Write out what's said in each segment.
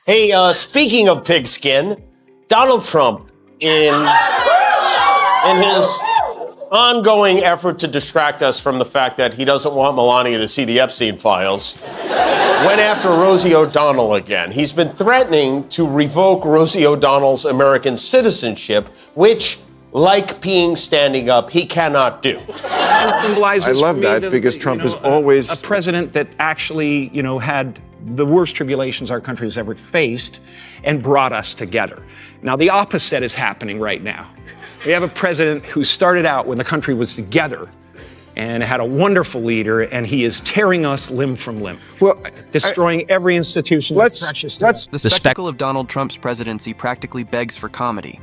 Hey, speaking of pigskin, Donald Trump, in his ongoing effort to distract us from the fact that he doesn't want Melania to see the Epstein files, went after Rosie O'Donnell again. He's been threatening to revoke Rosie O'Donnell's American citizenship, which, like peeing standing up, he cannot do. I love that because Trump is always a president that actually, had the worst tribulations our country has ever faced and brought us together. Now, the opposite is happening right now. We have a president who started out when the country was together and had a wonderful leader, and he is tearing us limb from limb. Well, destroying every institution that's precious to us. The spectacle of Donald Trump's presidency practically begs for comedy.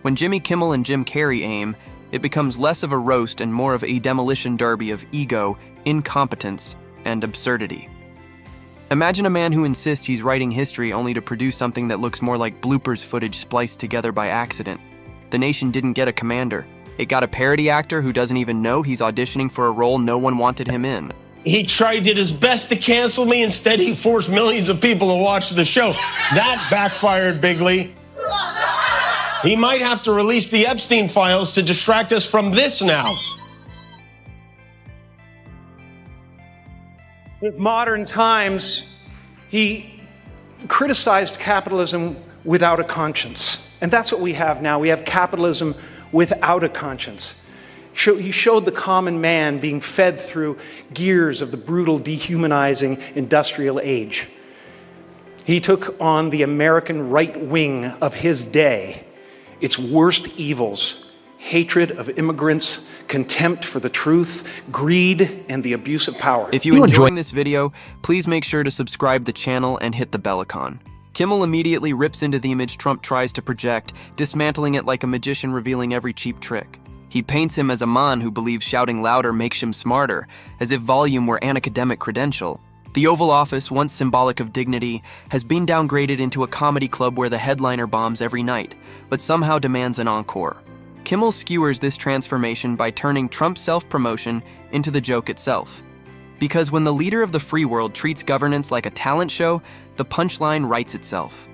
When Jimmy Kimmel and Jim Carrey aim, it becomes less of a roast and more of a demolition derby of ego, incompetence, and absurdity. Imagine a man who insists he's writing history only to produce something that looks more like bloopers footage spliced together by accident. The nation didn't get a commander. It got a parody actor who doesn't even know he's auditioning for a role no one wanted him in. He did his best to cancel me. Instead, he forced millions of people to watch the show. That backfired bigly. He might have to release the Epstein files to distract us from this now. In modern times, he criticized capitalism without a conscience. And that's what we have now. We have capitalism without a conscience. He showed the common man being fed through gears of the brutal, dehumanizing industrial age. He took on the American right wing of his day, its worst evils: hatred of immigrants, contempt for the truth, greed, and the abuse of power. If you enjoyed this video, please make sure to subscribe the channel and hit the bell icon. Kimmel immediately rips into the image Trump tries to project, dismantling it like a magician revealing every cheap trick. He paints him as a man who believes shouting louder makes him smarter, as if volume were an academic credential. The Oval Office, once symbolic of dignity, has been downgraded into a comedy club where the headliner bombs every night, but somehow demands an encore. Kimmel skewers this transformation by turning Trump's self-promotion into the joke itself. Because when the leader of the free world treats governance like a talent show, the punchline writes itself.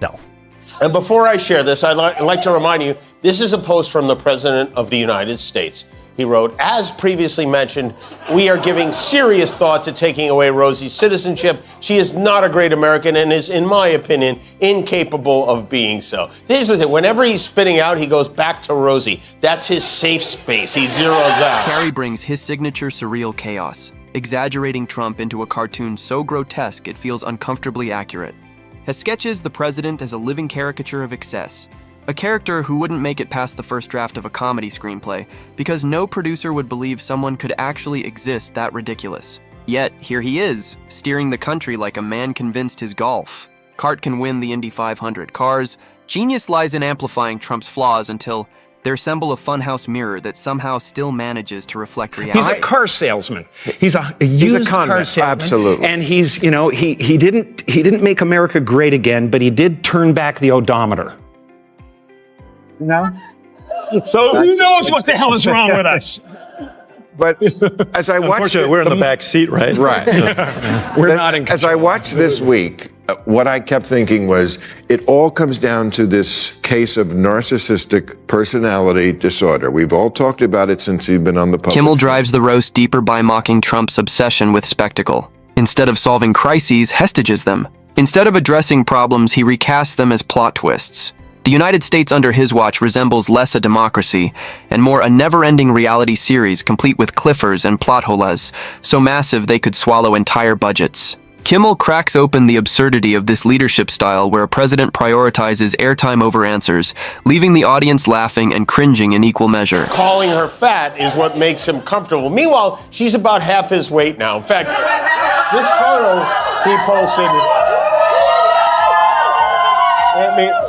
And before I share this, I'd like to remind you, this is a post from the President of the United States. He wrote, as previously mentioned, we are giving serious thought to taking away Rosie's citizenship. She is not a great American and is, in my opinion, incapable of being so. Here's the thing, whenever he's spitting out, he goes back to Rosie. That's his safe space. He zeroes out. Carrey brings his signature surreal chaos, exaggerating Trump into a cartoon so grotesque it feels uncomfortably accurate. Has sketches the president as a living caricature of excess, a character who wouldn't make it past the first draft of a comedy screenplay because no producer would believe someone could actually exist that ridiculous. Yet, here he is, steering the country like a man convinced his golf. Cart can win the Indy 500 cars. Genius lies in amplifying Trump's flaws until they resemble a funhouse mirror that somehow still manages to reflect reality. He's a car salesman. He's a used car salesman. Absolutely. And he's, he didn't make America great again, but he did turn back the odometer. No? So who knows what the hell is wrong with us? But as I watched, unfortunately, we're in the back seat, right? Right. We're not in control. As I watched this week, what I kept thinking was, it all comes down to this case of narcissistic personality disorder. We've all talked about it since he's been on the public. Kimmel drives the roast deeper by mocking Trump's obsession with spectacle. Instead of solving crises, Hestages them. Instead of addressing problems, he recasts them as plot twists. The United States under his watch resembles less a democracy and more a never-ending reality series complete with cliffers and plot holes, so massive they could swallow entire budgets. Kimmel cracks open the absurdity of this leadership style where a president prioritizes airtime over answers, leaving the audience laughing and cringing in equal measure. Calling her fat is what makes him comfortable. Meanwhile, she's about half his weight now. In fact, this photo he posted...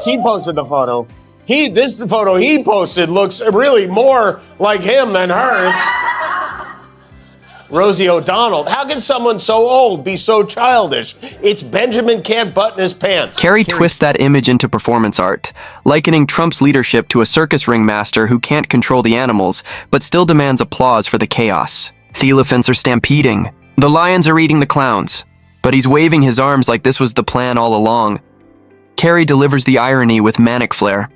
she posted the photo. This photo he posted looks really more like him than her. It's Rosie O'Donnell. How can someone so old be so childish? It's Benjamin can't button his pants. Carrey twists that image into performance art, likening Trump's leadership to a circus ringmaster who can't control the animals, but still demands applause for the chaos. The elephants are stampeding. The lions are eating the clowns. But he's waving his arms like this was the plan all along. Carrey delivers the irony with manic flair.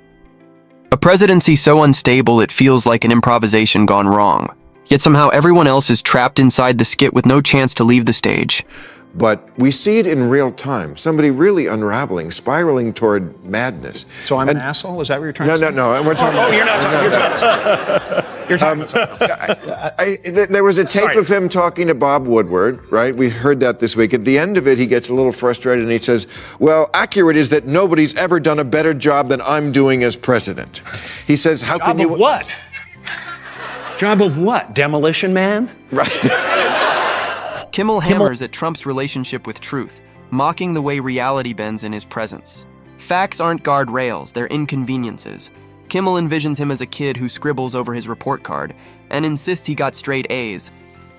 A presidency so unstable it feels like an improvisation gone wrong. Yet somehow everyone else is trapped inside the skit with no chance to leave the stage. But we see it in real time. Somebody really unraveling, spiraling toward madness. So I'm an asshole? Is that what you're trying to say? No. And we're talking. Oh, you're not talking. You're talking. There was a tape of him talking to Bob Woodward, right? We heard that this week. At the end of it, he gets a little frustrated and he says, well, accurate is that nobody's ever done a better job than I'm doing as president. He says, how can you... Job of what? Job of what? Demolition Man? Right. Kimmel hammers at Trump's relationship with truth, mocking the way reality bends in his presence. Facts aren't guardrails, they're inconveniences. Kimmel envisions him as a kid who scribbles over his report card and insists he got straight A's,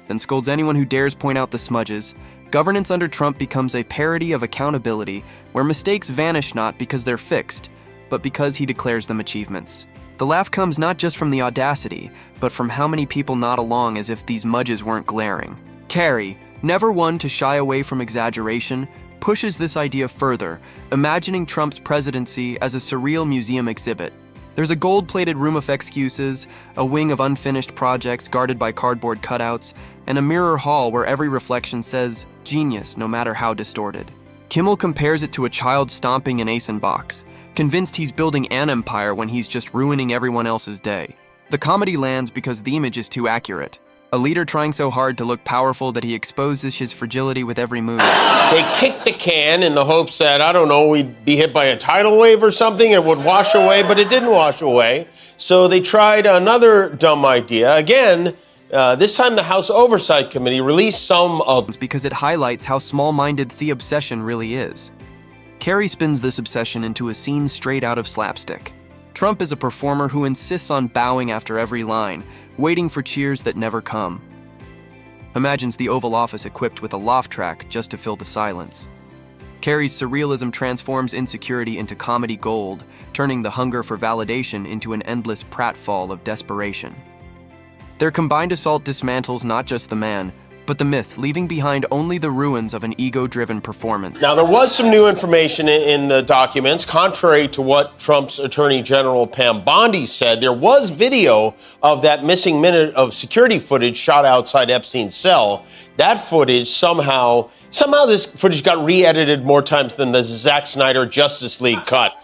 then scolds anyone who dares point out the smudges. Governance under Trump becomes a parody of accountability where mistakes vanish not because they're fixed, but because he declares them achievements. The laugh comes not just from the audacity, but from how many people nod along as if these smudges weren't glaring. Carrey, never one to shy away from exaggeration, pushes this idea further, imagining Trump's presidency as a surreal museum exhibit. There's a gold-plated room of excuses, a wing of unfinished projects guarded by cardboard cutouts, and a mirror hall where every reflection says, genius, no matter how distorted. Kimmel compares it to a child stomping an ace in box, convinced he's building an empire when he's just ruining everyone else's day. The comedy lands because the image is too accurate. A leader trying so hard to look powerful that he exposes his fragility with every move. They kicked the can in the hopes that, I don't know, we'd be hit by a tidal wave or something, it would wash away, but it didn't wash away. So they tried another dumb idea. Again, this time the House Oversight Committee released some of... Because it highlights how small-minded the obsession really is. Carrey spins this obsession into a scene straight out of slapstick. Trump is a performer who insists on bowing after every line, waiting for cheers that never come. Imagines the Oval Office equipped with a laugh track just to fill the silence. Carrey's surrealism transforms insecurity into comedy gold, turning the hunger for validation into an endless pratfall of desperation. Their combined assault dismantles not just the man, but the myth, leaving behind only the ruins of an ego-driven performance. Now, there was some new information in the documents. Contrary to what Trump's Attorney General Pam Bondi said, there was video of that missing minute of security footage shot outside Epstein's cell. That footage somehow this footage got re-edited more times than the Zack Snyder Justice League cut.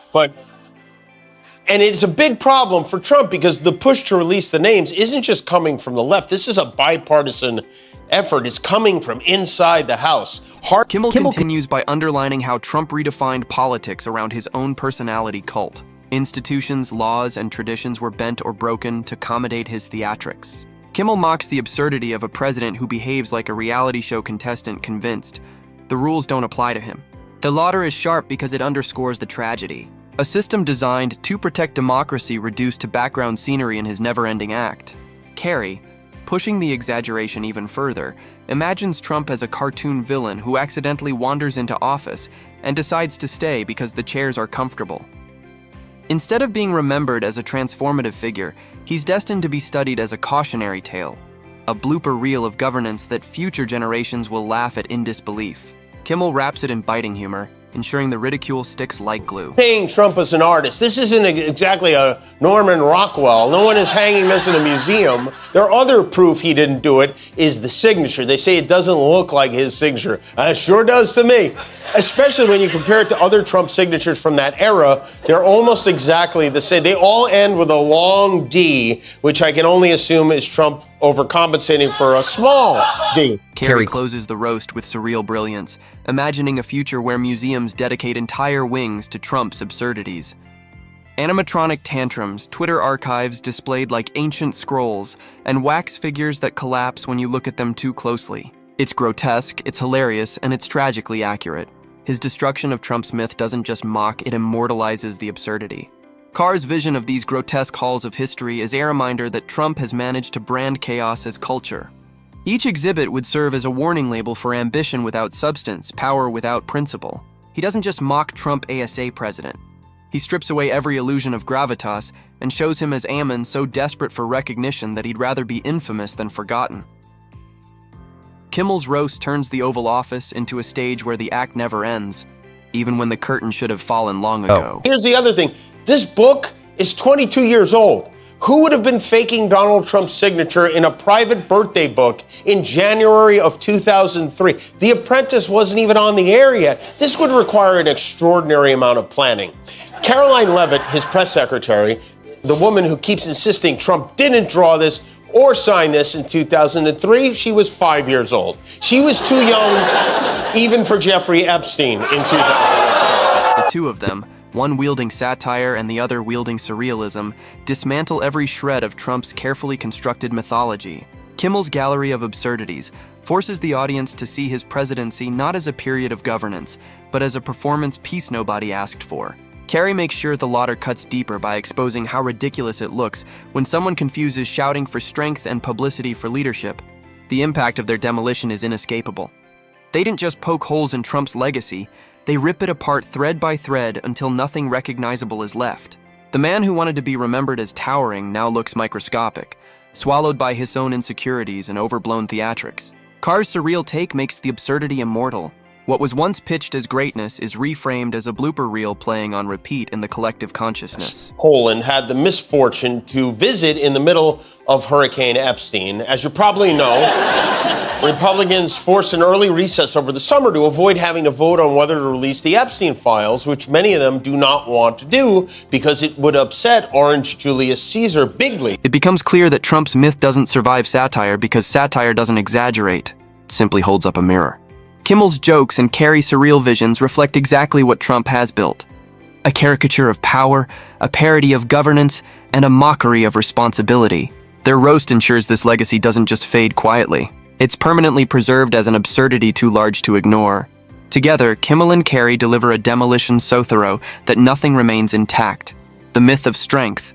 And it's a big problem for Trump because the push to release the names isn't just coming from the left. This is a bipartisan effort. It's coming from inside the House. Kimmel continues by underlining how Trump redefined politics around his own personality cult. Institutions, laws, and traditions were bent or broken to accommodate his theatrics. Kimmel mocks the absurdity of a president who behaves like a reality show contestant convinced the rules don't apply to him. The laughter is sharp because it underscores the tragedy. A system designed to protect democracy reduced to background scenery in his never-ending act. Carrey, pushing the exaggeration even further, imagines Trump as a cartoon villain who accidentally wanders into office and decides to stay because the chairs are comfortable. Instead of being remembered as a transformative figure, he's destined to be studied as a cautionary tale, a blooper reel of governance that future generations will laugh at in disbelief. Kimmel wraps it in biting humor, ensuring the ridicule sticks like glue. Paying Trump as an artist. This isn't exactly a Norman Rockwell. No one is hanging this in a museum. Their other proof he didn't do it is the signature. They say it doesn't look like his signature. It sure does to me. Especially when you compare it to other Trump signatures from that era. They're almost exactly the same. They all end with a long D, which I can only assume is Trump overcompensating for a small D. Carrey closes the roast with surreal brilliance, imagining a future where museums dedicate entire wings to Trump's absurdities. Animatronic tantrums, Twitter archives displayed like ancient scrolls, and wax figures that collapse when you look at them too closely. It's grotesque, it's hilarious, and it's tragically accurate. His destruction of Trump's myth doesn't just mock, it immortalizes the absurdity. Carr's vision of these grotesque halls of history is a reminder that Trump has managed to brand chaos as culture. Each exhibit would serve as a warning label for ambition without substance, power without principle. He doesn't just mock Trump ASA president. He strips away every illusion of gravitas and shows him as Ammon so desperate for recognition that he'd rather be infamous than forgotten. Kimmel's roast turns the Oval Office into a stage where the act never ends, even when the curtain should have fallen long ago. Here's the other thing. This book is 22 years old. Who would have been faking Donald Trump's signature in a private birthday book in January of 2003? The Apprentice wasn't even on the air yet. This would require an extraordinary amount of planning. Caroline Leavitt, his press secretary, the woman who keeps insisting Trump didn't draw this or sign this in 2003, she was 5 years old. She was too young even for Jeffrey Epstein in 2003. The two of them, one wielding satire and the other wielding surrealism, dismantle every shred of Trump's carefully constructed mythology. Kimmel's gallery of absurdities forces the audience to see his presidency not as a period of governance, but as a performance piece nobody asked for. Carrey makes sure the laughter cuts deeper by exposing how ridiculous it looks when someone confuses shouting for strength and publicity for leadership. The impact of their demolition is inescapable. They didn't just poke holes in Trump's legacy, they rip it apart thread by thread until nothing recognizable is left. The man who wanted to be remembered as towering now looks microscopic, swallowed by his own insecurities and overblown theatrics. Carr's surreal take makes the absurdity immortal. What was once pitched as greatness is reframed as a blooper reel playing on repeat in the collective consciousness. Poland had the misfortune to visit in the middle of Hurricane Epstein. As you probably know, Republicans forced an early recess over the summer to avoid having to vote on whether to release the Epstein files, which many of them do not want to do because it would upset Orange Julius Caesar bigly. It becomes clear that Trump's myth doesn't survive satire because satire doesn't exaggerate, it simply holds up a mirror. Kimmel's jokes and Carrey's surreal visions reflect exactly what Trump has built. A caricature of power, a parody of governance, and a mockery of responsibility. Their roast ensures this legacy doesn't just fade quietly. It's permanently preserved as an absurdity too large to ignore. Together, Kimmel and Carrey deliver a demolition so thorough that nothing remains intact. The myth of strength,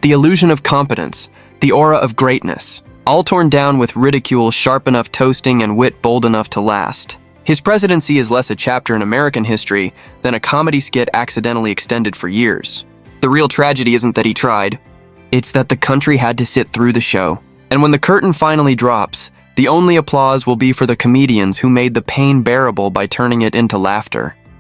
the illusion of competence, the aura of greatness, all torn down with ridicule sharp enough toasting and wit bold enough to last. His presidency is less a chapter in American history than a comedy skit accidentally extended for years. The real tragedy isn't that he tried, it's that the country had to sit through the show. And when the curtain finally drops, the only applause will be for the comedians who made the pain bearable by turning it into laughter.